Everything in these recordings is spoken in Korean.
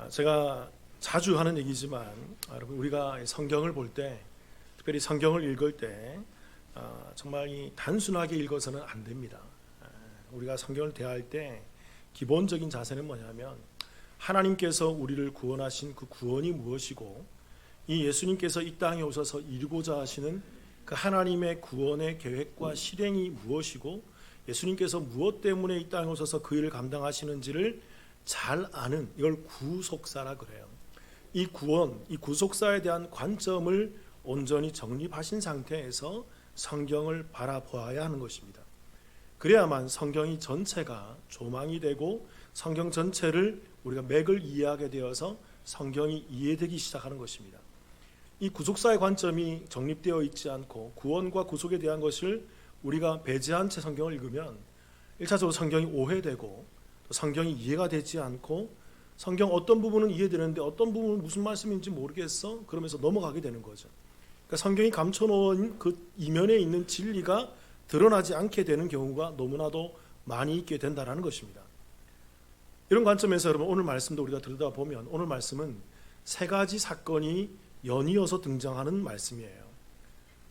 제가 자주 하는 얘기지만 여러분, 우리가 성경을 볼 때, 특별히 성경을 읽을 때 정말 단순하게 읽어서는 안 됩니다. 우리가 성경을 대할 때 기본적인 자세는 뭐냐면, 하나님께서 우리를 구원하신 그 구원이 무엇이고, 이 예수님께서 이 땅에 오셔서 이루고자 하시는 그 하나님의 구원의 계획과 실행이 무엇이고, 예수님께서 무엇 때문에 이 땅에 오셔서 그 일을 감당하시는지를 잘 아는, 이걸 구속사라 그래요. 이 구원, 이 구속사에 대한 관점을 온전히 정립하신 상태에서 성경을 바라보아야 하는 것입니다. 그래야만 성경이 전체가 조망이 되고 성경 전체를 우리가 맥을 이해하게 되어서 성경이 이해되기 시작하는 것입니다. 이 구속사의 관점이 정립되어 있지 않고 구원과 구속에 대한 것을 우리가 배제한 채 성경을 읽으면 1차적으로 성경이 오해되고 또 성경이 이해가 되지 않고, 성경 어떤 부분은 이해되는데 어떤 부분은 무슨 말씀인지 모르겠어 그러면서 넘어가게 되는 거죠. 그러니까 성경이 감춰놓은 그 이면에 있는 진리가 드러나지 않게 되는 경우가 너무나도 많이 있게 된다는 것입니다. 이런 관점에서 여러분, 오늘 말씀도 우리가 들여다보면 오늘 말씀은 세 가지 사건이 연이어서 등장하는 말씀이에요.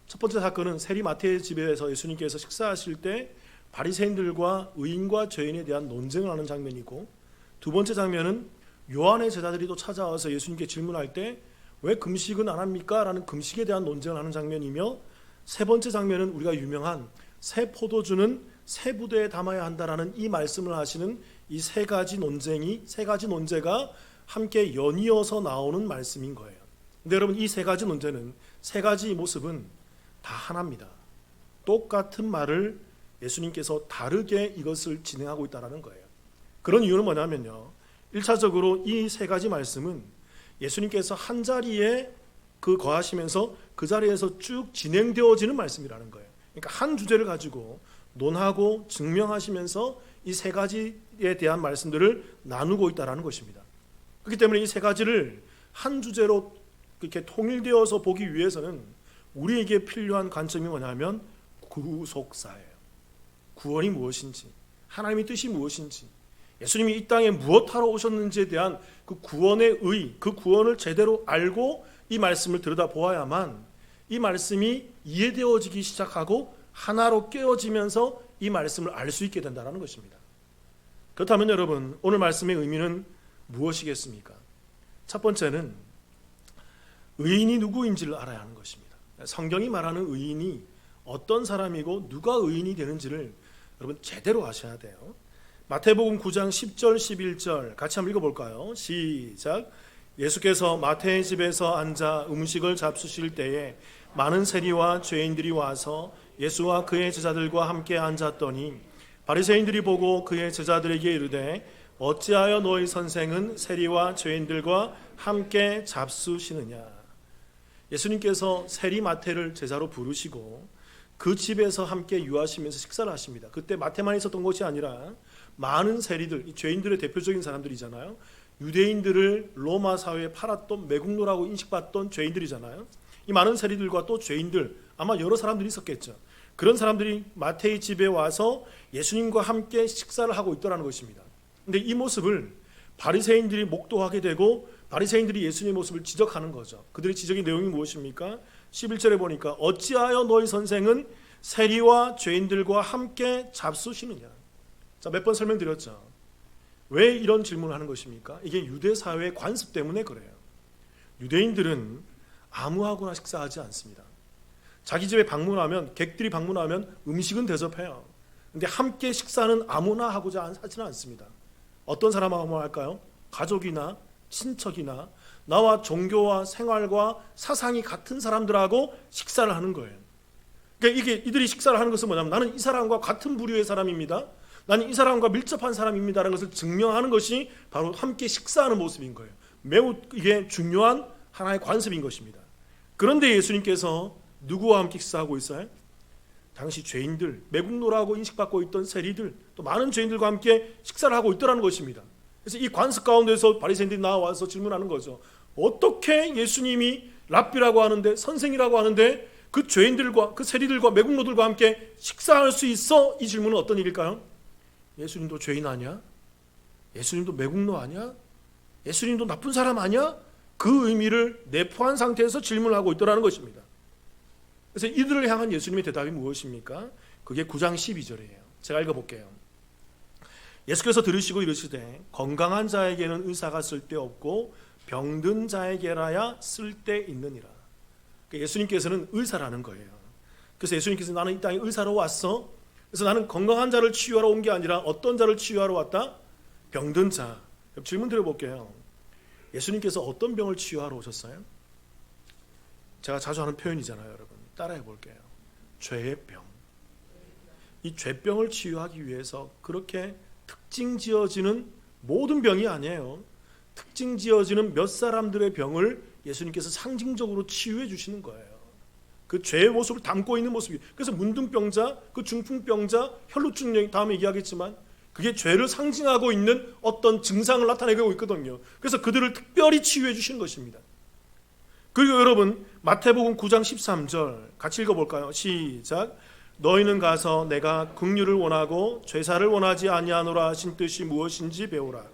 첫 번째 사건은 세리 마태의 집에서 예수님께서 식사하실 때 바리새인들과 의인과 죄인에 대한 논쟁을 하는 장면이고, 두 번째 장면은 요한의 제자들이 또 찾아와서 예수님께 질문할 때 왜 금식은 안 합니까? 라는 금식에 대한 논쟁을 하는 장면이며, 세 번째 장면은 우리가 유명한 새 포도주는 새 부대에 담아야 한다라는 이 말씀을 하시는 이 세 가지 논제가 함께 연이어서 나오는 말씀인 거예요. 근데 여러분, 이 세 가지 논제는, 세 가지 모습은 다 하나입니다. 똑같은 말을 예수님께서 다르게 이것을 진행하고 있다는 거예요. 그런 이유는 뭐냐면요, 1차적으로 이 세 가지 말씀은 예수님께서 한 자리에 거하시면서 그 자리에서 쭉 진행되어지는 말씀이라는 거예요. 그러니까 한 주제를 가지고 논하고 증명하시면서 이 세 가지에 대한 말씀들을 나누고 있다는 것입니다. 그렇기 때문에 이 세 가지를 한 주제로 이렇게 통일되어서 보기 위해서는 우리에게 필요한 관점이 뭐냐면 구속사예요. 구원이 무엇인지, 하나님의 뜻이 무엇인지, 예수님이 이 땅에 무엇하러 오셨는지에 대한 그 구원의 그 구원을 제대로 알고 이 말씀을 들여다보아야만 이 말씀이 이해되어지기 시작하고 하나로 깨어지면서 이 말씀을 알 수 있게 된다는 것입니다. 그렇다면 여러분, 오늘 말씀의 의미는 무엇이겠습니까? 첫 번째는 의인이 누구인지를 알아야 하는 것입니다. 성경이 말하는 의인이 어떤 사람이고 누가 의인이 되는지를 여러분 제대로 아셔야 돼요. 마태복음 9장 10절 11절 같이 한번 읽어볼까요? 시작. 예수께서 마태의 집에서 앉아 음식을 잡수실 때에 많은 세리와 죄인들이 와서 예수와 그의 제자들과 함께 앉았더니 바리새인들이 보고 그의 제자들에게 이르되 어찌하여 너희 선생은 세리와 죄인들과 함께 잡수시느냐. 예수님께서 세리 마태를 제자로 부르시고 그 집에서 함께 유하시면서 식사를 하십니다. 그때 마태만 있었던 것이 아니라 많은 세리들, 죄인들의 대표적인 사람들이잖아요. 유대인들을 로마 사회에 팔았던, 매국노라고 인식받던 죄인들이잖아요. 이 많은 세리들과 또 죄인들, 아마 여러 사람들이 있었겠죠. 그런 사람들이 마태의 집에 와서 예수님과 함께 식사를 하고 있더라는 것입니다. 근데 이 모습을 바리새인들이 목도하게 되고 바리새인들이 예수님의 모습을 지적하는 거죠. 그들의 지적의 내용이 무엇입니까? 11절에 보니까 어찌하여 너희 선생은 세리와 죄인들과 함께 잡수시느냐. 자, 몇 번 설명드렸죠. 왜 이런 질문을 하는 것입니까? 이게 유대 사회의 관습 때문에 그래요. 유대인들은 아무하고나 식사하지 않습니다. 자기 집에 방문하면, 객들이 방문하면 음식은 대접해요. 근데 함께 식사는 아무나 하고자 하지는 않습니다. 어떤 사람하고 할까요? 가족이나 친척이나 나와 종교와 생활과 사상이 같은 사람들하고 식사를 하는 거예요. 그러니까 이들이 식사를 하는 것은 뭐냐면, 나는 이 사람과 같은 부류의 사람입니다. 나는 이 사람과 밀접한 사람입니다라는 것을 증명하는 것이 바로 함께 식사하는 모습인 거예요. 매우 이게 중요한 하나의 관습인 것입니다. 그런데 예수님께서 누구와 함께 식사하고 있어요? 당시 죄인들, 매국노라고 인식받고 있던 세리들, 또 많은 죄인들과 함께 식사를 하고 있더라는 것입니다. 그래서 이 관습 가운데서 바리새인들이 나와서 질문하는 거죠. 어떻게 예수님이 랍비라고 하는데, 선생이라고 하는데 그 죄인들과 그 세리들과 매국노들과 함께 식사할 수 있어? 이 질문은 어떤 일일까요? 예수님도 죄인 아니야? 예수님도 매국노 아니야? 예수님도 나쁜 사람 아니야? 그 의미를 내포한 상태에서 질문하고 있더라는 것입니다. 그래서 이들을 향한 예수님의 대답이 무엇입니까? 그게 9장 12절이에요. 제가 읽어볼게요. 예수께서 들으시고 이르시되 건강한 자에게는 의사가 쓸데없고 병든 자에게라야 쓸데있느니라. 그러니까 예수님께서는 의사라는 거예요. 그래서 예수님께서 나는 이 땅에 의사로 왔어. 그래서 나는 건강한 자를 치유하러 온 게 아니라 어떤 자를 치유하러 왔다? 병든 자. 질문 드려볼게요. 예수님께서 어떤 병을 치유하러 오셨어요? 제가 자주 하는 표현이잖아요, 여러분. 따라해 볼게요. 죄의 병. 이 죄병을 치유하기 위해서 그렇게 특징 지어지는 모든 병이 아니에요. 특징 지어지는 몇 사람들의 병을 예수님께서 상징적으로 치유해 주시는 거예요. 그 죄의 모습을 담고 있는 모습이. 그래서 문둥병자, 그 중풍병자, 혈루증 다음에 얘기하겠지만 그게 죄를 상징하고 있는 어떤 증상을 나타내고 있거든요. 그래서 그들을 특별히 치유해 주시는 것입니다. 그리고 여러분 마태복음 9장 13절 같이 읽어볼까요? 시작. 너희는 가서 내가 긍휼을 원하고 죄사를 원하지 아니하노라 하신 뜻이 무엇인지 배우라.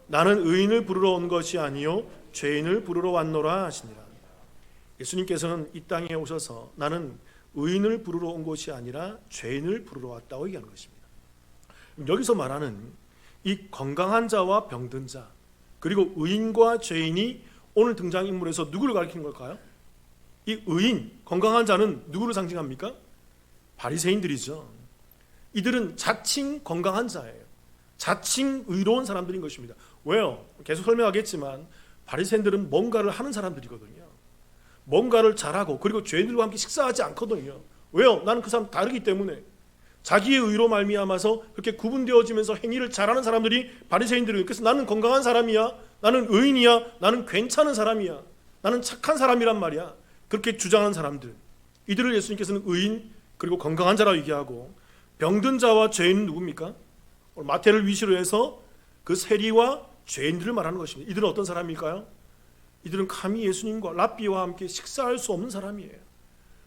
나는 의인을 부르러 온 것이 아니요 죄인을 부르러 왔노라 하시니라. 예수님께서는 이 땅에 오셔서 나는 의인을 부르러 온 것이 아니라 죄인을 부르러 왔다고 얘기하는 것입니다. 여기서 말하는 이 건강한 자와 병든 자 그리고 의인과 죄인이 오늘 등장인물에서 누구를 가리키는 걸까요? 이 의인, 건강한 자는 누구를 상징합니까? 바리새인들이죠. 이들은 자칭 건강한 자예요. 자칭 의로운 사람들인 것입니다. 왜요? 계속 설명하겠지만 바리새인들은 뭔가를 하는 사람들이거든요. 뭔가를 잘하고 그리고 죄인들과 함께 식사하지 않거든요. 왜요? 나는 그 사람 다르기 때문에. 자기의 의로 말미암아서 그렇게 구분되어지면서 행위를 잘하는 사람들이 바리새인들이에요. 그래서 나는 건강한 사람이야. 나는 의인이야. 나는 괜찮은 사람이야. 나는 착한 사람이란 말이야. 그렇게 주장하는 사람들. 이들을 예수님께서는 의인 그리고 건강한 자라고 얘기하고 병든 자와 죄인은 누굽니까? 마태를 위시로 해서 그 세리와 죄인들을 말하는 것입니다. 이들은 어떤 사람일까요? 이들은 감히 예수님과 랍비와 함께 식사할 수 없는 사람이에요.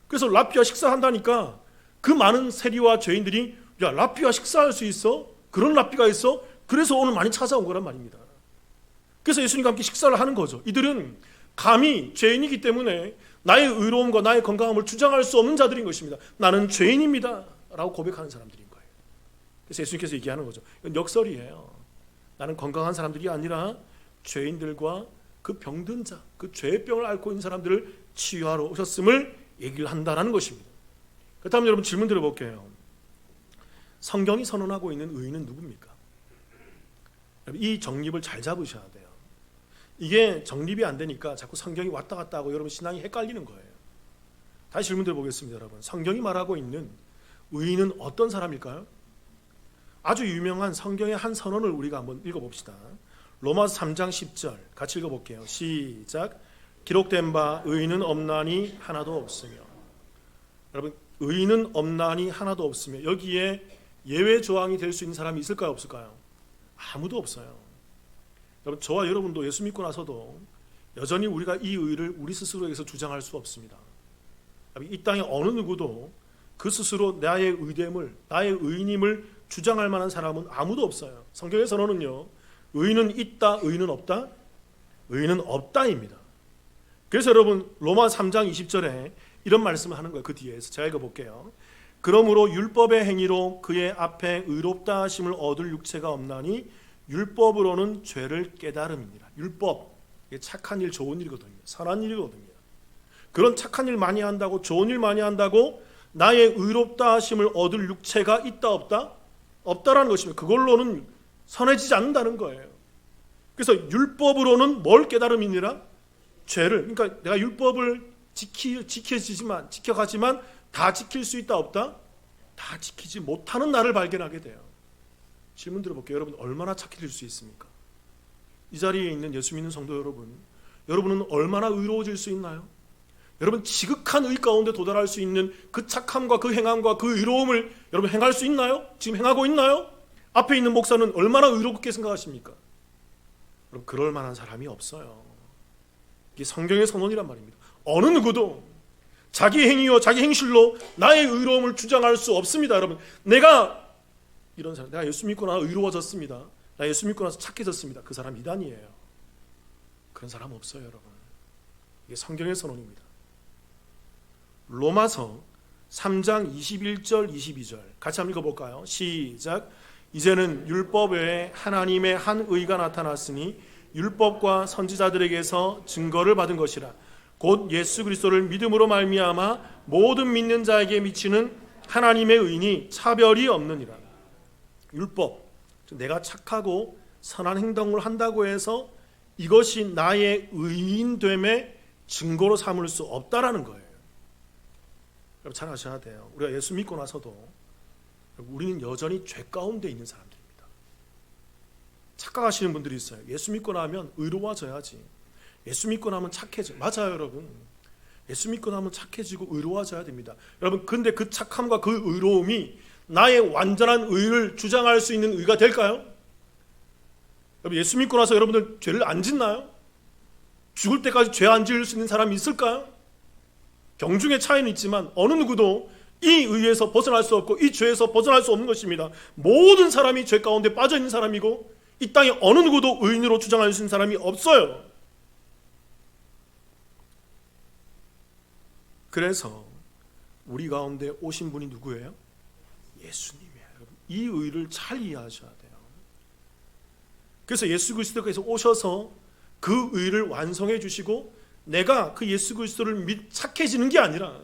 그래서 랍비와 식사한다니까 그 많은 세리와 죄인들이 야 랍비와 식사할 수 있어? 그런 랍비가 있어? 그래서 오늘 많이 찾아온 거란 말입니다. 그래서 예수님과 함께 식사를 하는 거죠. 이들은 감히 죄인이기 때문에 나의 의로움과 나의 건강함을 주장할 수 없는 자들인 것입니다. 나는 죄인입니다 라고 고백하는 사람들인 거예요. 그래서 예수님께서 얘기하는 거죠. 이건 역설이에요. 나는 건강한 사람들이 아니라 죄인들과 그 병든 자, 그 죄의 병을 앓고 있는 사람들을 치유하러 오셨음을 얘기를 한다는 것입니다. 그렇다면 여러분 질문 드려볼게요. 성경이 선언하고 있는 의인은 누굽니까? 이 정립을 잘 잡으셔야 돼요. 이게 정립이 안 되니까 자꾸 성경이 왔다 갔다 하고 여러분 신앙이 헷갈리는 거예요. 다시 질문 드려보겠습니다. 여러분 성경이 말하고 있는 의인은 어떤 사람일까요? 아주 유명한 성경의 한 선언을 우리가 한번 읽어봅시다. 로마서 3장 10절 같이 읽어볼게요. 시작. 기록된 바 의인은 없나니 하나도 없으며. 여러분 의인은 없나니 하나도 없으며 여기에 예외 조항이 될 수 있는 사람이 있을까요? 없을까요? 아무도 없어요. 여러분 저와 여러분도 예수 믿고 나서도 여전히 우리가 이 의를 우리 스스로에게서 주장할 수 없습니다. 이 땅에 어느 누구도 그 스스로 나의 의됨을 나의 의인임을 주장할 만한 사람은 아무도 없어요. 성경의 선언은요 의인은 있다 의인은 없다 의인은 없다입니다. 그래서 여러분 로마 3장 20절에 이런 말씀을 하는 거예요. 그 뒤에서 제가 읽어볼게요. 그러므로 율법의 행위로 그의 앞에 의롭다 하심을 얻을 육체가 없나니 율법으로는 죄를 깨달음이니라. 율법, 착한 일, 좋은 일이거든요. 선한 일이거든요. 그런 착한 일 많이 한다고 좋은 일 많이 한다고 나의 의롭다 하심을 얻을 육체가 있다 없다? 없다라는 것입니다. 그걸로는 선해지지 않는다는 거예요. 그래서 율법으로는 뭘 깨달음이니라? 죄를. 그러니까 내가 율법을 지켜가지만 다 지킬 수 있다 없다? 다 지키지 못하는 나를 발견하게 돼요. 질문 들어볼게요. 여러분 얼마나 착해질 수 있습니까? 이 자리에 있는 예수 믿는 성도 여러분, 여러분은 얼마나 의로워질 수 있나요? 여러분 지극한 의 가운데 도달할 수 있는 그 착함과 그 행함과 그 의로움을 여러분 행할 수 있나요? 지금 행하고 있나요? 앞에 있는 목사는 얼마나 의롭게 생각하십니까? 여러분 그럴 만한 사람이 없어요. 이게 성경의 선언이란 말입니다. 어느 누구도 자기 행위와 자기 행실로 나의 의로움을 주장할 수 없습니다. 여러분 내가 이런 사람, 내가 예수 믿고 나서 의로워졌습니다. 나 예수 믿고 나서 착해졌습니다. 그 사람 이단이에요. 그런 사람 없어요, 여러분. 이게 성경의 선언입니다. 로마서 3장 21절 22절 같이 한번 읽어볼까요? 시작. 이제는 율법 외에 하나님의 한 의가 나타났으니 율법과 선지자들에게서 증거를 받은 것이라. 곧 예수 그리스도를 믿음으로 말미암아 모든 믿는 자에게 미치는 하나님의 의니 차별이 없느니라. 율법, 내가 착하고 선한 행동을 한다고 해서 이것이 나의 의인됨의 증거로 삼을 수 없다라는 거예요. 여러분 잘 아셔야 돼요. 우리가 예수 믿고 나서도 우리는 여전히 죄 가운데 있는 사람들입니다. 착각하시는 분들이 있어요. 예수 믿고 나면 의로워져야지. 예수 믿고 나면 착해져. 맞아요, 여러분. 예수 믿고 나면 착해지고 의로워져야 됩니다. 여러분, 근데 그 착함과 그 의로움이 나의 완전한 의를 주장할 수 있는 의가 될까요? 여러분, 예수 믿고 나서 여러분들 죄를 안 짓나요? 죽을 때까지 죄 안 지을 수 있는 사람이 있을까요? 경중의 차이는 있지만 어느 누구도 이 의에서 벗어날 수 없고 이 죄에서 벗어날 수 없는 것입니다. 모든 사람이 죄 가운데 빠져 있는 사람이고 이 땅에 어느 누구도 의인으로 주장할 수 있는 사람이 없어요. 그래서 우리 가운데 오신 분이 누구예요? 예수님이에요. 이 의를 잘 이해하셔야 돼요. 그래서 예수 그리스도께서 오셔서 그 의를 완성해 주시고 내가 그 예수 그리스도를 착해지는 게 아니라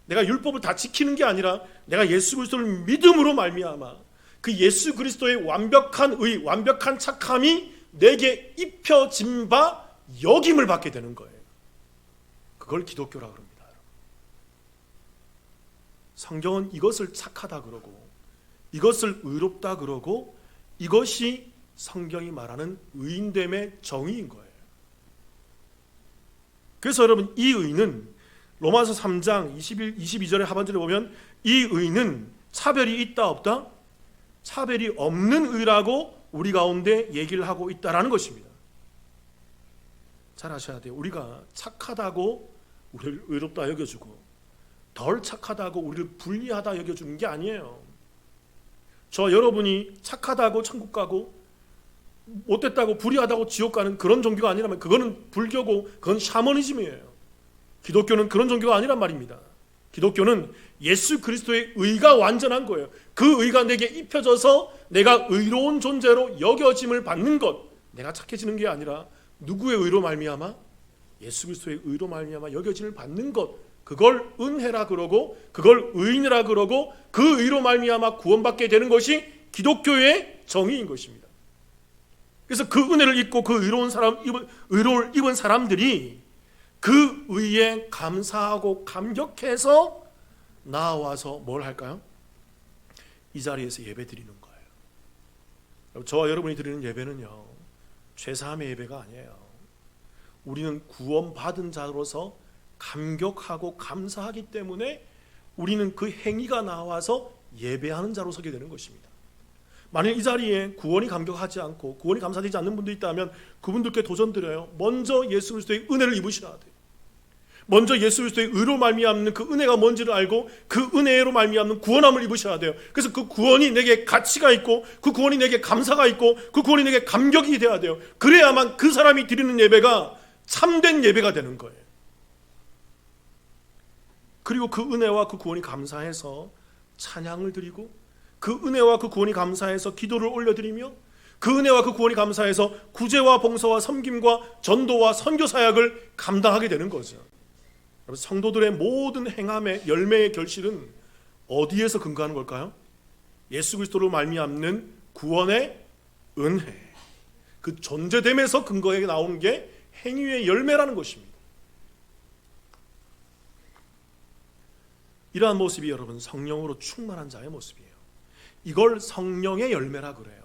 내가 율법을 다 지키는 게 아니라 내가 예수 그리스도를 믿음으로 말미암아 그 예수 그리스도의 완벽한 의, 완벽한 착함이 내게 입혀진 바 여김을 받게 되는 거예요. 그걸 기독교라고 합니다. 성경은 이것을 착하다 그러고 이것을 의롭다 그러고 이것이 성경이 말하는 의인됨의 정의인 거예요. 그래서 여러분 이 의는 로마서 3장 22절의 하반절에 보면 이 의는 차별이 있다 없다? 차별이 없는 의라고 우리 가운데 얘기를 하고 있다라는 것입니다. 잘 아셔야 돼요. 우리가 착하다고 우리를 의롭다 여겨주고 덜 착하다고 우리를 불리하다 여겨주는 게 아니에요. 저 여러분이 착하다고 천국 가고 못됐다고 불의하다고 지옥 가는 그런 종교가 아니라면 그거는 불교고 그건 샤머니즘이에요. 기독교는 그런 종교가 아니란 말입니다. 기독교는 예수 그리스도의 의가 완전한 거예요. 그 의가 내게 입혀져서 내가 의로운 존재로 여겨짐을 받는 것, 내가 착해지는 게 아니라 누구의 의로 말미암아? 예수 그리스도의 의로 말미암아 여겨짐을 받는 것, 그걸 은혜라 그러고 그걸 의인이라 그러고 그 의로 말미암아 구원받게 되는 것이 기독교의 정의인 것입니다. 그래서 그 은혜를 입고 그 의로움을 입은 사람들이 그 의에 감사하고 감격해서 나와서 뭘 할까요? 이 자리에서 예배 드리는 거예요. 저와 여러분이 드리는 예배는요, 죄사함의 예배가 아니에요. 우리는 구원받은 자로서 감격하고 감사하기 때문에 우리는 그 행위가 나와서 예배하는 자로 서게 되는 것입니다. 만약 이 자리에 구원이 감격하지 않고 구원이 감사되지 않는 분들이 있다면 그분들께 도전드려요. 먼저 예수 그리스도의 은혜를 입으셔야 돼요. 먼저 예수 그리스도의 의로 말미암는 그 은혜가 뭔지를 알고 그 은혜로 말미암는 구원함을 입으셔야 돼요. 그래서 그 구원이 내게 가치가 있고 그 구원이 내게 감사가 있고 그 구원이 내게 감격이 돼야 돼요. 그래야만 그 사람이 드리는 예배가 참된 예배가 되는 거예요. 그리고 그 은혜와 그 구원이 감사해서 찬양을 드리고 그 은혜와 그 구원이 감사해서 기도를 올려드리며 그 은혜와 그 구원이 감사해서 구제와 봉사와 섬김과 전도와 선교 사역을 감당하게 되는 거죠. 성도들의 모든 행함의 열매의 결실은 어디에서 근거하는 걸까요? 예수 그리스도로 말미암는 구원의 은혜, 그 존재됨에서 근거해 나오는 게 행위의 열매라는 것입니다. 이러한 모습이 여러분 성령으로 충만한 자의 모습이에요. 이걸 성령의 열매라 그래요.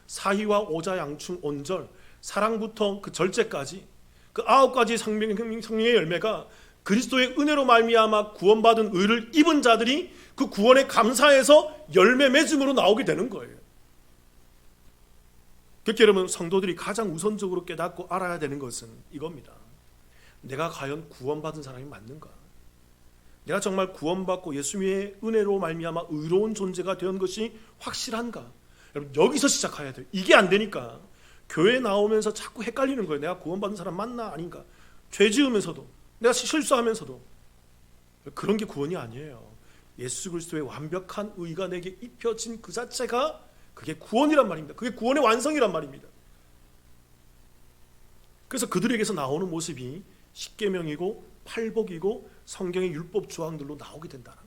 사희와 오자 양충 온절, 사랑부터 그 절제까지 그 9가지 성령의 열매가 그리스도의 은혜로 말미암아 구원받은 의를 입은 자들이 그 구원에 감사해서 열매 맺음으로 나오게 되는 거예요. 그렇게 여러분 성도들이 가장 우선적으로 깨닫고 알아야 되는 것은 이겁니다. 내가 과연 구원받은 사람이 맞는가? 내가 정말 구원받고 예수님의 은혜로 말미암아 의로운 존재가 된 것이 확실한가? 여러분 여기서 시작해야 돼요. 이게 안 되니까 교회 나오면서 자꾸 헷갈리는 거예요. 내가 구원받은 사람 맞나 아닌가. 죄 지으면서도, 내가 실수하면서도. 그런 게 구원이 아니에요. 예수 그리스도의 완벽한 의가 내게 입혀진 그 자체가 그게 구원이란 말입니다. 그게 구원의 완성이란 말입니다. 그래서 그들에게서 나오는 모습이 십계명이고 팔복이고 성경의 율법 조항들로 나오게 된다는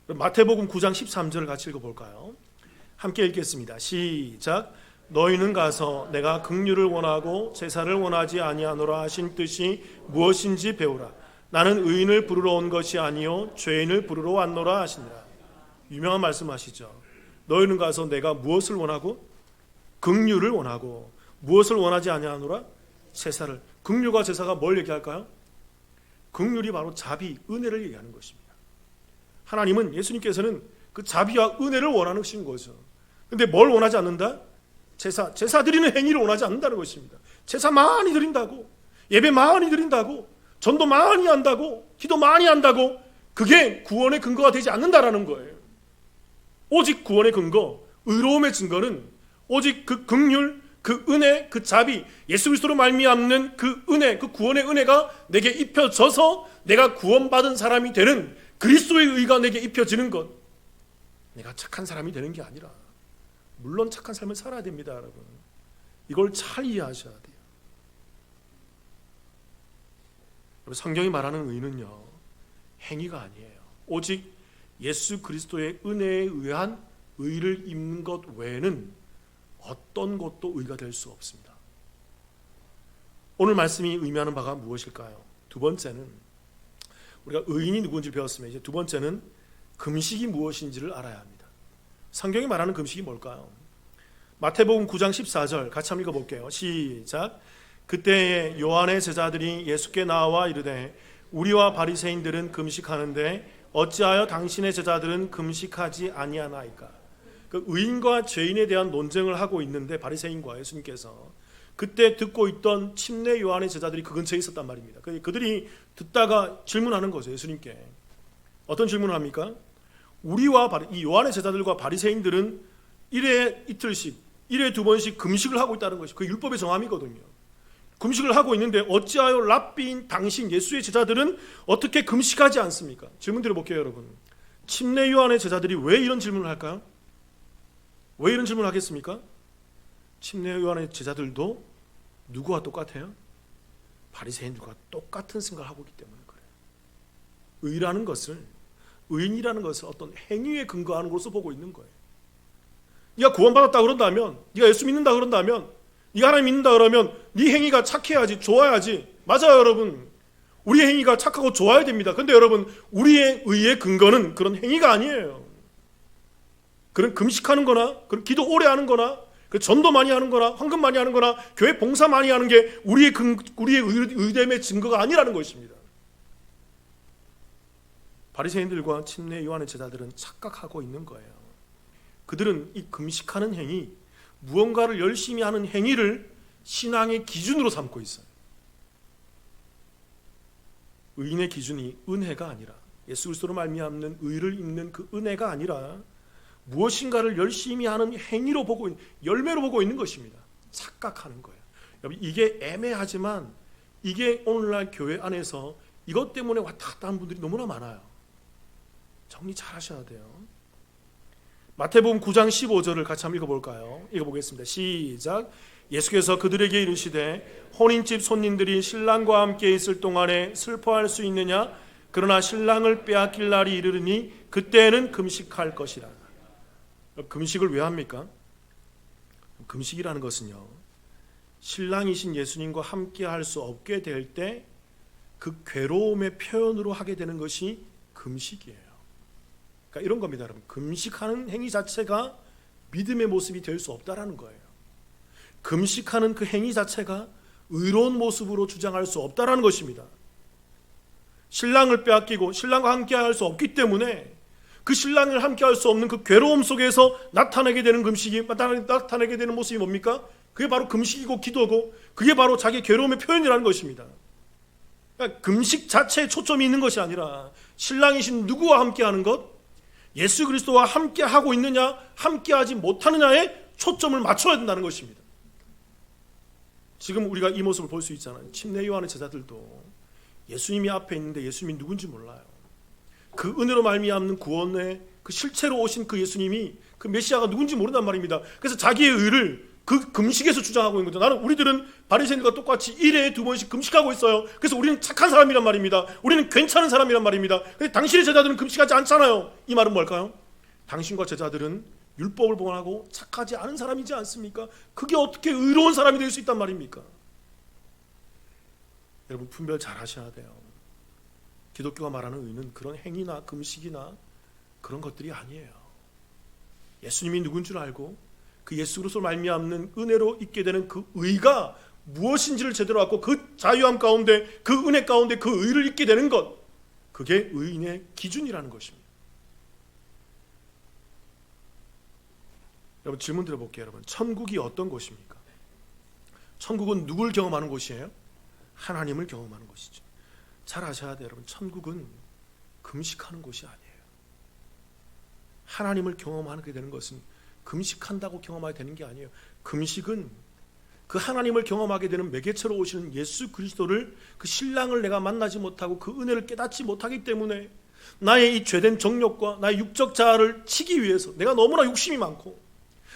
거예요. 마태복음 9장 13절을 같이 읽어볼까요? 함께 읽겠습니다. 시작. 너희는 가서 내가 긍휼을 원하고 제사를 원하지 아니하노라 하신 뜻이 무엇인지 배우라. 나는 의인을 부르러 온 것이 아니요 죄인을 부르러 왔노라 하시니라. 유명한 말씀하시죠. 너희는 가서 내가 무엇을 원하고? 긍휼을 원하고. 무엇을 원하지 아니하노라? 제사를. 긍휼과 제사가 뭘 얘기할까요? 긍휼이 바로 자비, 은혜를 얘기하는 것입니다. 하나님은, 예수님께서는 그 자비와 은혜를 원하시는 거죠. 근데 뭘 원하지 않는다? 제사 드리는 행위를 원하지 않는다는 것입니다. 제사 많이 드린다고, 예배 많이 드린다고, 전도 많이 한다고, 기도 많이 한다고, 그게 구원의 근거가 되지 않는다라는 거예요. 오직 구원의 근거, 의로움의 증거는 오직 그 긍휼, 그 은혜, 그 자비, 예수 그리스도로 말미암는 그 은혜, 그 구원의 은혜가 내게 입혀져서 내가 구원받은 사람이 되는, 그리스도의 의가 내게 입혀지는 것. 내가 착한 사람이 되는 게 아니라, 물론 착한 삶을 살아야 됩니다, 여러분. 이걸 잘 이해하셔야 돼요. 성경이 말하는 의는요, 행위가 아니에요. 오직 예수 그리스도의 은혜에 의한 의를 입는 것 외에는 어떤 것도 의가 될 수 없습니다. 오늘 말씀이 의미하는 바가 무엇일까요? 두 번째는, 우리가 의인이 누구인지 배웠으면 이제 두 번째는 금식이 무엇인지를 알아야 합니다. 성경이 말하는 금식이 뭘까요? 마태복음 9장 14절 같이 한번 읽어볼게요. 시작. 그때에 요한의 제자들이 예수께 나와 이르되 우리와 바리새인들은 금식하는데 어찌하여 당신의 제자들은 금식하지 아니하나이까? 그 의인과 죄인에 대한 논쟁을 하고 있는데, 바리새인과 예수님께서 그때 듣고 있던 침례 요한의 제자들이 그 근처에 있었단 말입니다. 그들이 듣다가 질문하는 거죠. 예수님께 어떤 질문을 합니까? 우리와 이 요한의 제자들과 바리새인들은 일에 이틀씩, 일에 두 번씩 금식을 하고 있다는 것이 그 율법의 정함이거든요. 금식을 하고 있는데 어찌하여 랍비인 당신 예수의 제자들은 어떻게 금식하지 않습니까? 질문 드려볼게요, 여러분. 침례 요한의 제자들이 왜 이런 질문을 할까요? 왜 이런 질문을 하겠습니까? 침례 요한의 제자들도 누구와 똑같아요? 바리새인들과 똑같은 생각을 하고 있기 때문에 그래요. 의라는 것을, 의인이라는 것을 어떤 행위에 근거하는 것으로 보고 있는 거예요. 네가 구원받았다 그런다면, 네가 예수 믿는다 그런다면, 네가 하나님 믿는다 그러면 네 행위가 착해야지, 좋아야지. 맞아요, 여러분. 우리의 행위가 착하고 좋아야 됩니다. 그런데 여러분, 우리의 의의 근거는 그런 행위가 아니에요. 그런 금식하는 거나, 그런 기도 오래 하는 거나, 그 전도 많이 하는 거나, 헌금 많이 하는 거나, 교회 봉사 많이 하는 게 우리의 의됨의 증거가 아니라는 것입니다. 바리새인들과 침례 요한의 제자들은 착각하고 있는 거예요. 그들은 이 금식하는 행위, 무언가를 열심히 하는 행위를 신앙의 기준으로 삼고 있어요. 의인의 기준이 은혜가 아니라, 예수 그리스도로 말미암는 의를 입는 그 은혜가 아니라 무엇인가를 열심히 하는 행위로 보고, 열매로 보고 있는 것입니다. 착각하는 거예요. 여러분, 이게 애매하지만 이게 오늘날 교회 안에서 이것 때문에 왔다 갔다 하는 분들이 너무나 많아요. 정리 잘 하셔야 돼요. 마태복음 9장 15절을 같이 한번 읽어볼까요? 읽어보겠습니다. 시작. 예수께서 그들에게 이르시되 혼인집 손님들이 신랑과 함께 있을 동안에 슬퍼할 수 있느냐? 그러나 신랑을 빼앗길 날이 이르르니 그때는 금식할 것이라. 금식을 왜 합니까? 금식이라는 것은요, 신랑이신 예수님과 함께 할 수 없게 될 때 그 괴로움의 표현으로 하게 되는 것이 금식이에요. 그러니까 이런 겁니다, 여러분. 금식하는 행위 자체가 믿음의 모습이 될 수 없다라는 거예요. 금식하는 그 행위 자체가 의로운 모습으로 주장할 수 없다라는 것입니다. 신랑을 빼앗기고 신랑과 함께 할 수 없기 때문에 그 신랑을 함께 할 수 없는 그 괴로움 속에서 나타나게 되는 금식이, 나타나게 되는 모습이 뭡니까? 그게 바로 금식이고 기도고, 그게 바로 자기 괴로움의 표현이라는 것입니다. 그러니까 금식 자체에 초점이 있는 것이 아니라 신랑이신 누구와 함께 하는 것, 예수 그리스도와 함께 하고 있느냐, 함께 하지 못하느냐에 초점을 맞춰야 된다는 것입니다. 지금 우리가 이 모습을 볼 수 있잖아요. 침례 요한의 제자들도 예수님이 앞에 있는데 예수님이 누군지 몰라요. 그 은혜로 말미암는 구원의 그 실체로 오신 그 예수님이 그 메시아가 누군지 모른단 말입니다. 그래서 자기의 의를 그 금식에서 주장하고 있는 거죠. 우리들은 바리새인들과 똑같이 1회에 2번씩 금식하고 있어요. 그래서 우리는 착한 사람이란 말입니다. 우리는 괜찮은 사람이란 말입니다. 근데 당신의 제자들은 금식하지 않잖아요. 이 말은 뭘까요? 당신과 제자들은 율법을 봉헌하고 착하지 않은 사람이지 않습니까? 그게 어떻게 의로운 사람이 될 수 있단 말입니까? 여러분 분별 잘 하셔야 돼요. 기독교가 말하는 의는 그런 행위나 금식이나 그런 것들이 아니에요. 예수님이 누군 줄 알고 그 예수 그리스도로 말미암는 은혜로 있게 되는 그 의가 무엇인지를 제대로 알고 그 자유함 가운데 그 은혜 가운데 그 의를 잊게 되는 것, 그게 의인의 기준이라는 것입니다. 여러분 질문 드려볼게요. 여러분 천국이 어떤 곳입니까? 천국은 누굴 경험하는 곳이에요? 하나님을 경험하는 곳이죠. 잘 아셔야 돼요. 여러분 천국은 금식하는 곳이 아니에요. 하나님을 경험하게 되는 것은 금식한다고 경험하게 되는 게 아니에요. 금식은 그 하나님을 경험하게 되는 매개체로 오시는 예수 그리스도를, 그 신랑을 내가 만나지 못하고 그 은혜를 깨닫지 못하기 때문에 나의 이 죄된 정욕과 나의 육적 자아를 치기 위해서, 내가 너무나 욕심이 많고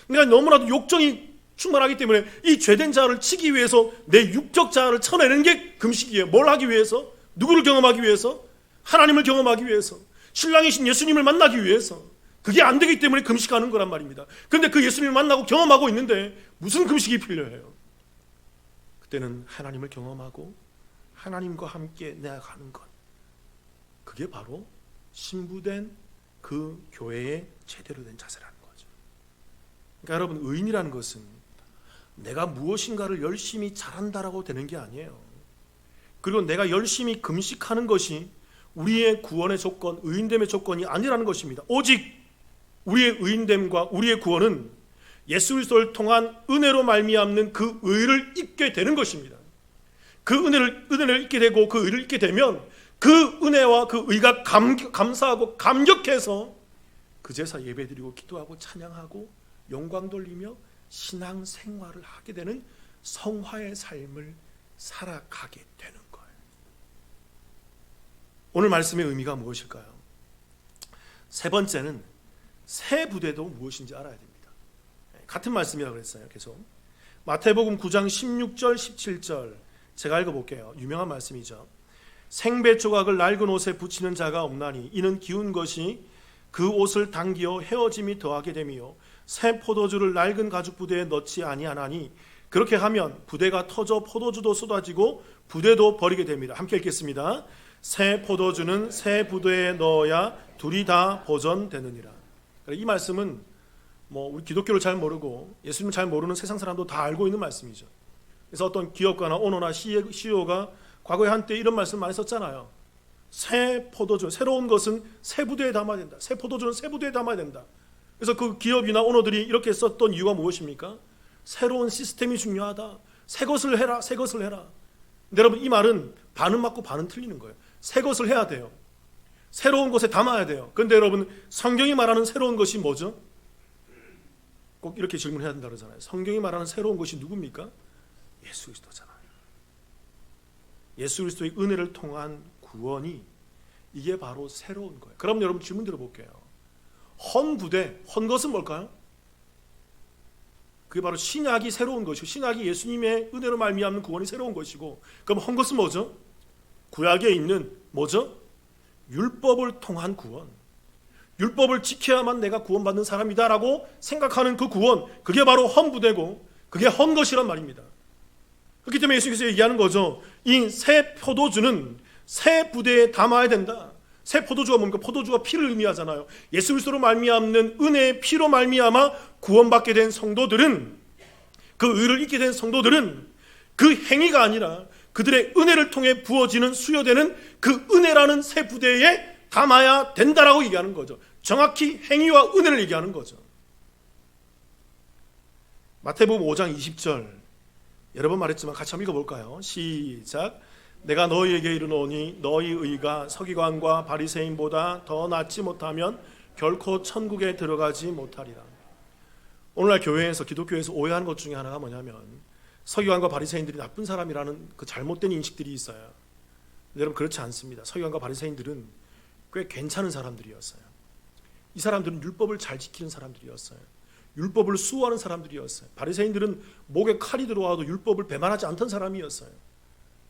내가 너무나도 욕정이 충만하기 때문에 이 죄된 자아를 치기 위해서 내 육적 자아를 쳐내는 게 금식이에요. 뭘 하기 위해서? 누구를 경험하기 위해서? 하나님을 경험하기 위해서, 신랑이신 예수님을 만나기 위해서. 그게 안 되기 때문에 금식하는 거란 말입니다. 그런데 그 예수님을 만나고 경험하고 있는데 무슨 금식이 필요해요? 그때는 하나님을 경험하고 하나님과 함께 나아가는 것, 그게 바로 신부된 그 교회의 제대로 된 자세라는 거죠. 그러니까 여러분 의인이라는 것은 내가 무엇인가를 열심히 잘한다라고 되는 게 아니에요. 그리고 내가 열심히 금식하는 것이 우리의 구원의 조건, 의인됨의 조건이 아니라는 것입니다. 오직 우리의 의인됨과 우리의 구원은 예수 그리스도를 통한 은혜로 말미암는 그 의를 잊게 되는 것입니다. 그 은혜를 잊게 되고 그 의를 잊게 되면 그 은혜와 그 의가 감사하고 감격해서 그제서 예배드리고 기도하고 찬양하고 영광 돌리며 신앙 생활을 하게 되는 성화의 삶을 살아가게 되는 거예요. 오늘 말씀의 의미가 무엇일까요? 세 번째는 새 부대도 무엇인지 알아야 됩니다. 같은 말씀이라고 그랬어요. 계속 마태복음 9장 16절 17절 제가 읽어볼게요. 유명한 말씀이죠. 생배 조각을 낡은 옷에 붙이는 자가 없나니 이는 기운 것이 그 옷을 당기어 헤어짐이 더하게 되며 새 포도주를 낡은 가죽 부대에 넣지 아니하나니 그렇게 하면 부대가 터져 포도주도 쏟아지고 부대도 버리게 됩니다. 함께 읽겠습니다. 새 포도주는 새 부대에 넣어야 둘이 다 보존되느니라. 이 말씀은 우리 기독교를 잘 모르고 예수님을 잘 모르는 세상 사람도 다 알고 있는 말씀이죠. 그래서 어떤 기업가나 오너나 CEO가 과거에 한때 이런 말씀 많이 썼잖아요. 새 포도주, 새로운 것은 새 부대에 담아야 된다. 새 포도주는 새 부대에 담아야 된다. 그래서 그 기업이나 오너들이 이렇게 썼던 이유가 무엇입니까? 새로운 시스템이 중요하다. 새 것을 해라, 새 것을 해라. 근데 여러분 이 말은 반은 맞고 반은 틀리는 거예요. 새 것을 해야 돼요. 새로운 것에 담아야 돼요. 그런데 여러분 성경이 말하는 새로운 것이 뭐죠? 꼭 이렇게 질문해야 된다 그러잖아요. 성경이 말하는 새로운 것이 누굽니까? 예수 그리스도잖아요. 예수 그리스도의 은혜를 통한 구원이 이게 바로 새로운 거예요. 그럼 여러분 질문 드려볼게요. 헌 부대, 헌 것은 뭘까요? 그게 바로 신약이 새로운 것이고 신약이 예수님의 은혜로 말미암는 구원이 새로운 것이고, 그럼 헌 것은 뭐죠? 구약에 있는 뭐죠? 율법을 통한 구원. 율법을 지켜야만 내가 구원받는 사람이다라고 생각하는 그 구원, 그게 바로 헌 부대고 그게 헌 것이란 말입니다. 그렇기 때문에 예수께서 얘기하는 거죠. 이 새 포도주는 새 부대에 담아야 된다. 새 포도주가 뭡니까? 포도주가 피를 의미하잖아요. 예수 그리스도로 말미암는 은혜의 피로 말미암아 구원받게 된 성도들은, 그 의를 잊게 된 성도들은 그 행위가 아니라 그들의 은혜를 통해 부어지는 수요되는 그 은혜라는 새 부대에 담아야 된다라고 얘기하는 거죠. 정확히 행위와 은혜를 얘기하는 거죠. 마태복음 5장 20절 여러 번 말했지만 같이 한번 읽어볼까요? 시작. 내가 너희에게 이르노니 너희 의가 서기관과 바리새인보다 더 낫지 못하면 결코 천국에 들어가지 못하리라. 오늘날 교회에서 기독교에서 오해하는 것 중에 하나가 뭐냐면 서기관과 바리새인들이 나쁜 사람이라는 그 잘못된 인식들이 있어요. 여러분 그렇지 않습니다. 서기관과 바리새인들은 꽤 괜찮은 사람들이었어요. 이 사람들은 율법을 잘 지키는 사람들이었어요. 율법을 수호하는 사람들이었어요. 바리새인들은 목에 칼이 들어와도 율법을 배반하지 않던 사람이었어요.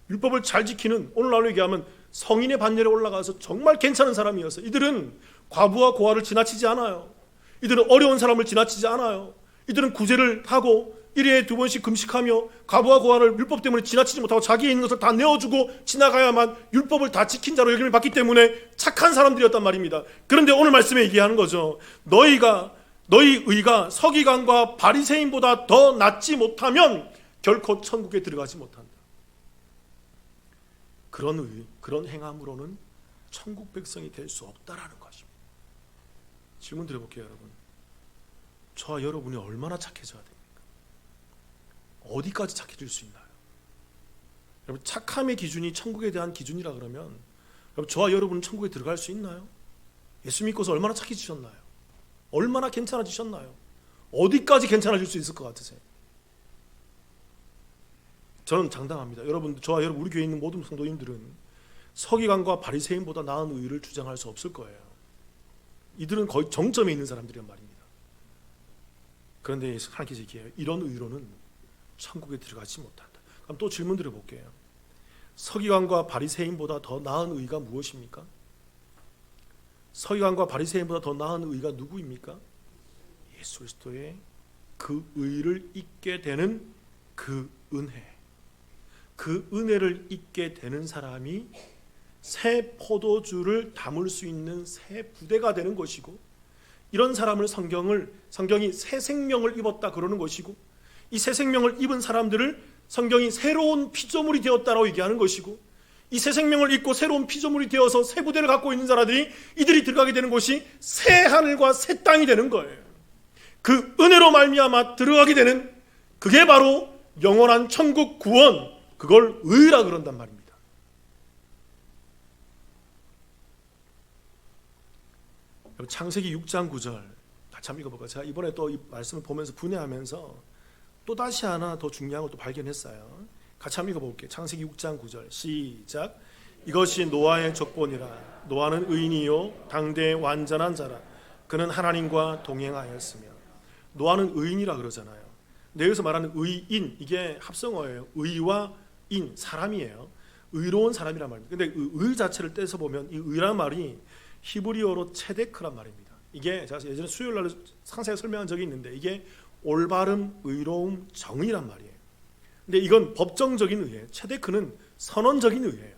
율법을 잘 지키는, 오늘날로 얘기하면 성인의 반열에 올라가서 정말 괜찮은 사람이었어요. 이들은 과부와 고아를 지나치지 않아요. 이들은 어려운 사람을 지나치지 않아요. 이들은 구제를 하고 1회에 2번씩 금식하며 과부와 고아를 율법 때문에 지나치지 못하고 자기의 있는 것을 다 내어주고 지나가야만 율법을 다 지킨 자로 여김을 받기 때문에 착한 사람들이었단 말입니다. 그런데 오늘 말씀에 얘기하는 거죠. 너희 의가 서기관과 바리새인보다 더 낫지 못하면 결코 천국에 들어가지 못한다. 그런 행함으로는 천국 백성이 될 수 없다라는 것입니다. 질문 드려볼게요, 여러분. 저와 여러분이 얼마나 착해져야 됩니까? 어디까지 착해질 수 있나요? 여러분, 착함의 기준이 천국에 대한 기준이라 그러면 여러분, 저와 여러분은 천국에 들어갈 수 있나요? 예수 믿고서 얼마나 착해지셨나요? 얼마나 괜찮아지셨나요? 어디까지 괜찮아질 수 있을 것 같으세요? 저는 장담합니다. 여러분, 저와 여러분, 우리 교회에 있는 모든 성도님들은 서기관과 바리새인보다 나은 의를 주장할 수 없을 거예요. 이들은 거의 정점에 있는 사람들이란 말입니다. 그런데 하나님께서 얘기해요. 이런 의로는 천국에 들어가지 못한다. 그럼 또 질문 드려볼게요. 서기관과 바리새인보다 더 나은 의가 무엇입니까? 서기관과 바리새인보다 더 나은 의가 누구입니까? 예수 그리스도의 그 의를 잊게 되는 그 은혜. 그 은혜를 잊게 되는 사람이 새 포도주를 담을 수 있는 새 부대가 되는 것이고, 이런 사람을 성경이 새 생명을 입었다 그러는 것이고, 이 새 생명을 입은 사람들을 성경이 새로운 피조물이 되었다라고 얘기하는 것이고, 이 새 생명을 입고 새로운 피조물이 되어서 새 부대를 갖고 있는 사람들이 이들이 들어가게 되는 것이 새 하늘과 새 땅이 되는 거예요. 그 은혜로 말미암아 들어가게 되는, 그게 바로 영원한 천국 구원, 그걸 의라 그런단 말입니다. 창세기 6장 9절 같이 한번 읽어볼까요? 제가 이번에 또 이 말씀을 보면서 분해하면서 또 다시 하나 더 중요한 것도 발견했어요. 같이 한번 읽어볼게요. 창세기 6장 9절 시작. 이것이 노아의 족본이라. 노아는 의인이요 당대의 완전한 자라. 그는 하나님과 동행하였으며. 노아는 의인이라 그러잖아요. 근데 여기서 말하는 의인, 이게 합성어예요. 의와 인, 사람이에요. 의로운 사람이란 말입니다. 근데 의 자체를 떼서 보면 이 의란 말이 히브리어로 체데크란 말입니다. 이게 제가 예전에 수요일날 상세히 설명한 적이 있는데, 이게 올바름, 의로움, 정의란 말이에요. 근데 이건 법정적인 의예요. 체데크는 선언적인 의예요.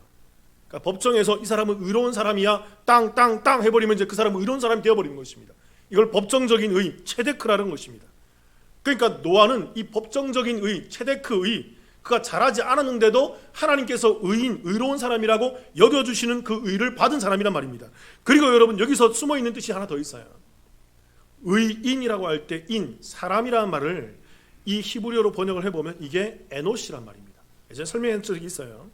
그러니까 법정에서 이 사람은 의로운 사람이야 땅 해버리면 이제 그 사람은 의로운 사람이 되어버리는 것입니다. 이걸 법정적인 의, 체데크라는 것입니다. 그러니까 노아는 이 법정적인 의, 체데크 의, 그가 잘하지 않았는데도 하나님께서 의인, 의로운 사람이라고 여겨주시는 그 의를 받은 사람이란 말입니다. 그리고 여러분, 여기서 숨어있는 뜻이 하나 더 있어요. 의인이라고 할 때 인, 사람이라는 말을 이 히브리어로 번역을 해보면 이게 에노시란 말입니다. 예전에 설명한 적이 있어요.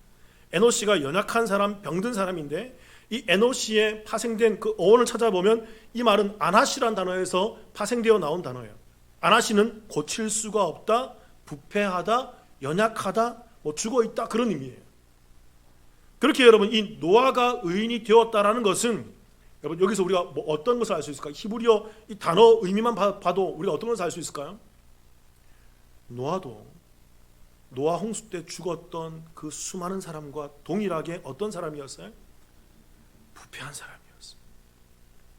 에노시가 연약한 사람, 병든 사람인데, 이 에노시에 파생된 그 어원을 찾아보면 이 말은 아나시란 단어에서 파생되어 나온 단어예요. 아나시는 고칠 수가 없다, 부패하다, 연약하다, 죽어있다, 그런 의미예요. 그렇게 여러분, 이 노아가 의인이 되었다라는 것은, 여러분 여기서 우리가 어떤 것을 알 수 있을까요? 히브리어 이 단어 의미만 봐도 우리가 어떤 것을 알 수 있을까요? 노아도 노아 홍수 때 죽었던 그 수많은 사람과 동일하게 어떤 사람이었어요? 부패한 사람이었어요.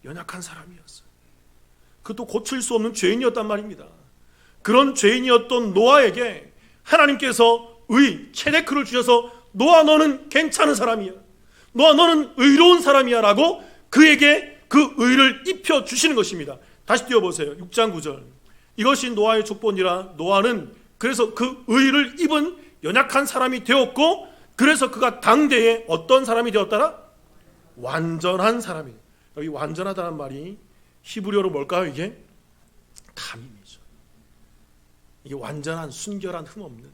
연약한 사람이었어요. 그것도 고칠 수 없는 죄인이었단 말입니다. 그런 죄인이었던 노아에게 하나님께서 체데크를 주셔서 노아 너는 괜찮은 사람이야, 노아 너는 의로운 사람이야 라고 그에게 그 의를 입혀주시는 것입니다. 다시 띄워보세요. 6장 9절 이것이 노아의 족본이라. 노아는 그래서 그 의를 입은 연약한 사람이 되었고, 그래서 그가 당대에 어떤 사람이 되었더라? 완전한 사람이. 여기 완전하다는 말이 히브리어로 뭘까요? 이게 담임이죠. 이게 완전한, 순결한, 흠없는.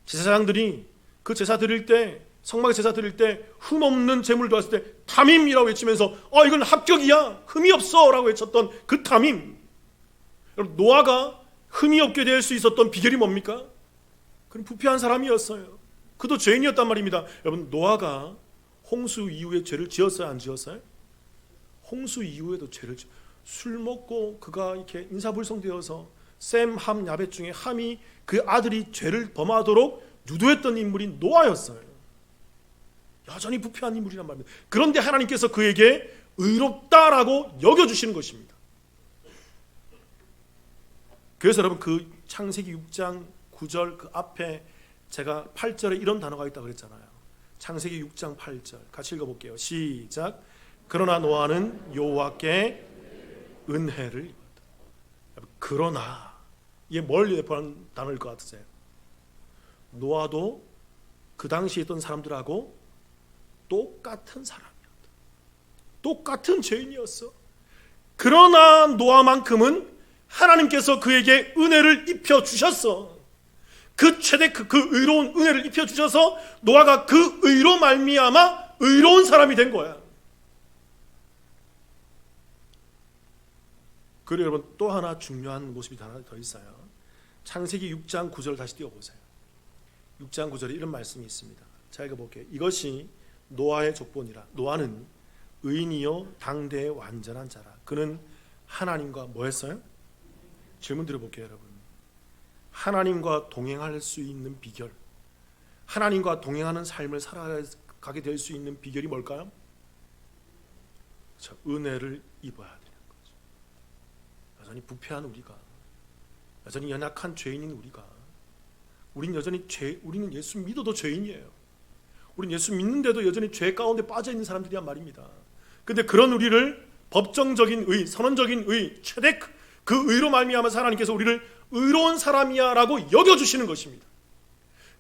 제사장들이 그 제사 드릴 때, 성막에 제사 드릴 때 흠없는 제물을 드렸을 때 담임이라고 외치면서 이건 합격이야, 흠이 없어 라고 외쳤던 그 담임. 여러분, 노아가 흠이 없게 될 수 있었던 비결이 뭡니까? 그는 부패한 사람이었어요. 그도 죄인이었단 말입니다. 여러분, 노아가 홍수 이후에 죄를 지었어요, 안 지었어요? 홍수 이후에도 죄를 술 먹고 그가 이렇게 인사불성되어서 셈, 함, 야벳 중에 함이 그 아들이 죄를 범하도록 유도했던 인물이 노아였어요. 여전히 부패한 인물이란 말입니다. 그런데 하나님께서 그에게 의롭다라고 여겨주시는 것입니다. 그래서 여러분, 그 창세기 6장 9절 그 앞에 제가 8절에 이런 단어가 있다고 그랬잖아요. 창세기 6장 8절 같이 읽어볼게요. 시작. 그러나 노아는 여호와께 은혜를 입었다. 그러나, 이게 뭘 예포하는 단어일 것 같으세요? 노아도 그 당시에 있던 사람들하고 똑같은 사람이었다. 똑같은 죄인이었어. 그러나 노아만큼은 하나님께서 그에게 은혜를 입혀주셨어. 그 최대 그 의로운 은혜를 입혀주셔서 노아가 그 의로 말미암아 의로운 사람이 된 거야. 그리고 여러분, 또 하나 중요한 모습이 하나 더 있어요. 창세기 6장 9절 다시 띄워보세요. 6장 9절에 이런 말씀이 있습니다. 자, 읽어볼게요. 이것이 노아의 족본이라. 노아는 의인이요 당대의 완전한 자라. 그는 하나님과 뭐 했어요? 질문 드려볼게요, 여러분. 하나님과 동행할 수 있는 비결, 하나님과 동행하는 삶을 살아가게 될 수 있는 비결이 뭘까요? 자, 은혜를 입어야 되는 거죠. 여전히 부패한 우리가, 여전히 연약한 죄인인 우리가, 우리는 예수 믿어도 죄인이에요. 우리는 예수 믿는데도 여전히 죄 가운데 빠져 있는 사람들이란 말입니다. 근데 그런 우리를 법정적인 의, 선언적인 의, 최대 그 의로 말미암아서 하나님께서 우리를 의로운 사람이야 라고 여겨주시는 것입니다.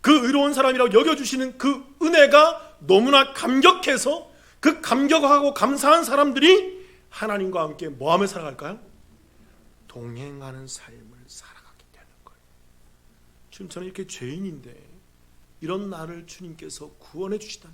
그 의로운 사람이라고 여겨주시는 그 은혜가 너무나 감격해서 그 감격하고 감사한 사람들이 하나님과 함께 뭐하며 살아갈까요? 동행하는 삶을 살아가게 되는 거예요. 지금 저는 이렇게 죄인인데 이런 나를 주님께서 구원해 주시다니,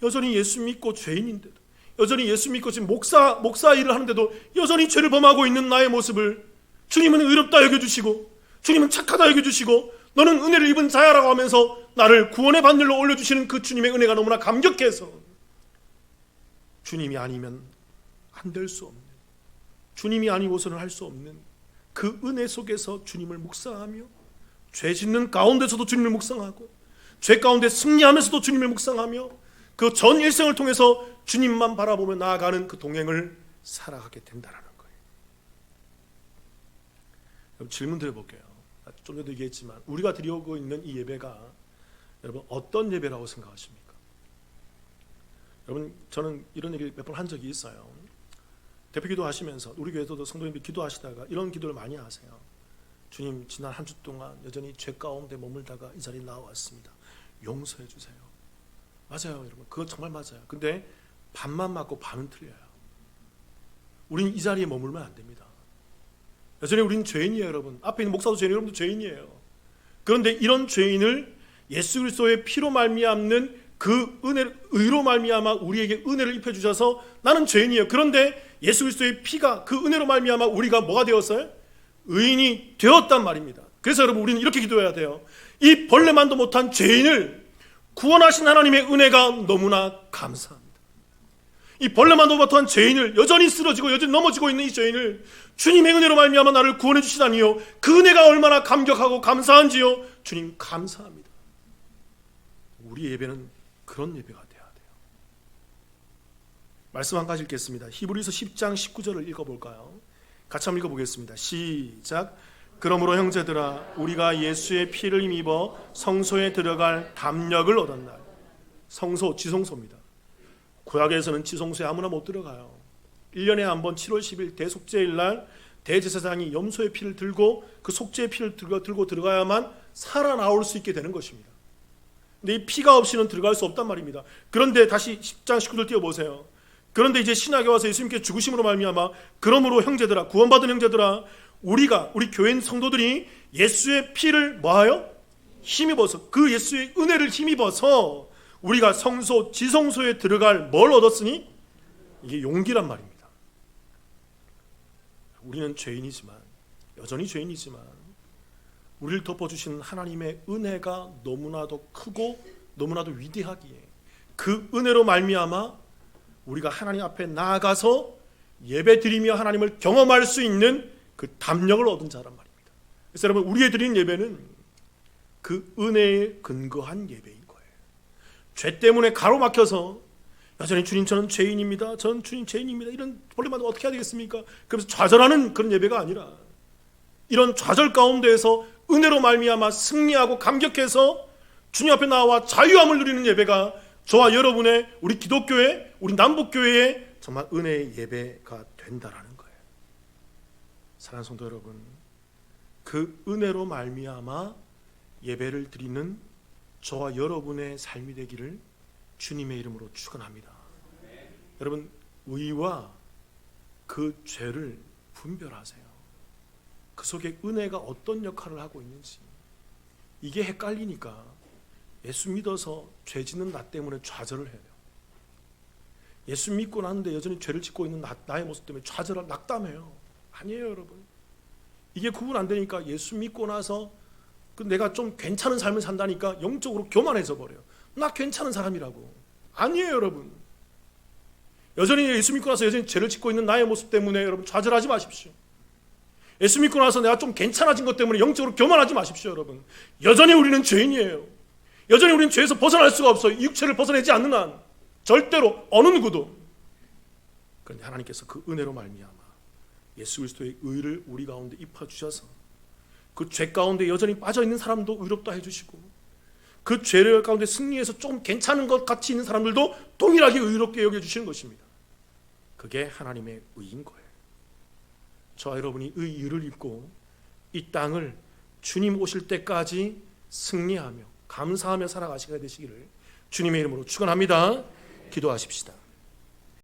여전히 예수 믿고 죄인인데도, 여전히 예수 믿고 지금 목사 일을 하는데도 여전히 죄를 범하고 있는 나의 모습을 주님은 의롭다 여겨주시고, 주님은 착하다 여겨주시고, 너는 은혜를 입은 자야라고 하면서 나를 구원의 반열로 올려주시는 그 주님의 은혜가 너무나 감격해서 주님이 아니면 안 될 수 없는, 주님이 아니고서는 할 수 없는 그 은혜 속에서 주님을 묵상하며, 죄 짓는 가운데서도 주님을 묵상하고, 죄 가운데 승리하면서도 주님을 묵상하며, 그 전 일생을 통해서 주님만 바라보며 나아가는 그 동행을 살아가게 된다는 거예요. 여러분, 질문 드려볼게요. 좀 전에도 얘기했지만 우리가 드리고 있는 이 예배가 여러분 어떤 예배라고 생각하십니까? 여러분, 저는 이런 얘기를 몇 번 한 적이 있어요. 대표기도 하시면서 우리 교회도 성도님들이 기도하시다가 이런 기도를 많이 하세요. 주님, 지난 한 주 동안 여전히 죄 가운데 머물다가 이 자리에 나와왔습니다. 용서해 주세요. 맞아요, 여러분. 그거 정말 맞아요. 근데 반만 맞고 반은 틀려요. 우린 이 자리에 머물면 안 됩니다. 여전히 우린 죄인이에요, 여러분. 앞에 있는 목사도 죄인이에요, 여러분도 죄인이에요. 그런데 이런 죄인을 예수 그리스도의 피로 말미암는 그 의로 말미암아 우리에게 은혜를 입혀주셔서 나는 죄인이에요. 그런데 예수 그리스도의 피가 그 은혜로 말미암아 우리가 뭐가 되었어요? 의인이 되었단 말입니다. 그래서 여러분, 우리는 이렇게 기도해야 돼요. 이 벌레만도 못한 죄인을 구원하신 하나님의 은혜가 너무나 감사합니다. 이 벌레만도 못한 죄인을, 여전히 쓰러지고 여전히 넘어지고 있는 이 죄인을 주님의 은혜로 말미암아 나를 구원해 주시다니요, 그 은혜가 얼마나 감격하고 감사한지요. 주님 감사합니다. 우리 예배는 그런 예배가 돼야 돼요. 말씀 한 가지 읽겠습니다. 히브리서 10장 19절을 읽어볼까요? 같이 한번 읽어보겠습니다. 시작. 그러므로 형제들아, 우리가 예수의 피를 힘입어 성소에 들어갈 담력을 얻었나니. 성소, 지성소입니다. 구약에서는 지성소에 아무나 못 들어가요. 1년에 한 번 7월 10일 대속죄일 날 대제사장이 염소의 피를 들고 그 속죄의 피를 들고 들어가야만 살아나올 수 있게 되는 것입니다. 근데 이 피가 없이는 들어갈 수 없단 말입니다. 그런데 다시 10장 19절 띄워보세요. 그런데 이제 신약에 와서 예수님께 죽으심으로 말미암아, 그러므로 형제들아, 구원받은 형제들아, 우리 교인 성도들이 예수의 피를 뭐하여? 힘입어서, 그 예수의 은혜를 힘입어서 우리가 성소, 지성소에 들어갈 뭘 얻었으니? 이게 용기란 말입니다. 우리는 죄인이지만 여전히 죄인이지만 우리를 덮어주신 하나님의 은혜가 너무나도 크고 너무나도 위대하기에 그 은혜로 말미암아 우리가 하나님 앞에 나아가서 예배드리며 하나님을 경험할 수 있는 그 담력을 얻은 자란 말입니다. 그래서 여러분, 우리의 드리는 예배는 그 은혜에 근거한 예배인 거예요. 죄 때문에 가로막혀서 여전히 주님 저는 죄인입니다, 전 주님 죄인입니다, 이런 벌레만 어떻게 해야 되겠습니까? 그러면서 좌절하는 그런 예배가 아니라 이런 좌절 가운데에서 은혜로 말미암아 승리하고 감격해서 주님 앞에 나와 자유함을 누리는 예배가 저와 여러분의 우리 기독교회, 우리 남북교회의 정말 은혜의 예배가 된다라는 거예요. 사랑하는 성도 여러분, 그 은혜로 말미암아 예배를 드리는 저와 여러분의 삶이 되기를 주님의 이름으로 축원합니다. 여러분, 의와 그 죄를 분별하세요. 그 속에 은혜가 어떤 역할을 하고 있는지. 이게 헷갈리니까 예수 믿어서 죄 짓는 나 때문에 좌절을 해요. 예수 믿고 나는데 여전히 죄를 짓고 있는 나의 모습 때문에 좌절을 낙담해요. 아니에요, 여러분. 이게 구분 안 되니까 예수 믿고 나서 내가 좀 괜찮은 삶을 산다니까 영적으로 교만해져 버려요. 나 괜찮은 사람이라고. 아니에요, 여러분. 여전히 예수 믿고 나서 여전히 죄를 짓고 있는 나의 모습 때문에 여러분 좌절하지 마십시오. 예수 믿고 나서 내가 좀 괜찮아진 것 때문에 영적으로 교만하지 마십시오, 여러분. 여전히 우리는 죄인이에요. 여전히 우리는 죄에서 벗어날 수가 없어요. 이 육체를 벗어내지 않는 한 절대로 어느 누구도. 그런데 하나님께서 그 은혜로 말미암아 예수 그리스도의 의를 우리 가운데 입혀 주셔서 그 죄 가운데 여전히 빠져 있는 사람도 의롭다 해주시고 그 죄를 가운데 승리해서 좀 괜찮은 것 같이 있는 사람들도 동일하게 의롭게 여겨주시는 것입니다. 그게 하나님의 의인 거예요. 저와 여러분이 의를 입고 이 땅을 주님 오실 때까지 승리하며 감사하며 살아가시게 되시기를 주님의 이름으로 축원합니다. 기도하십시다.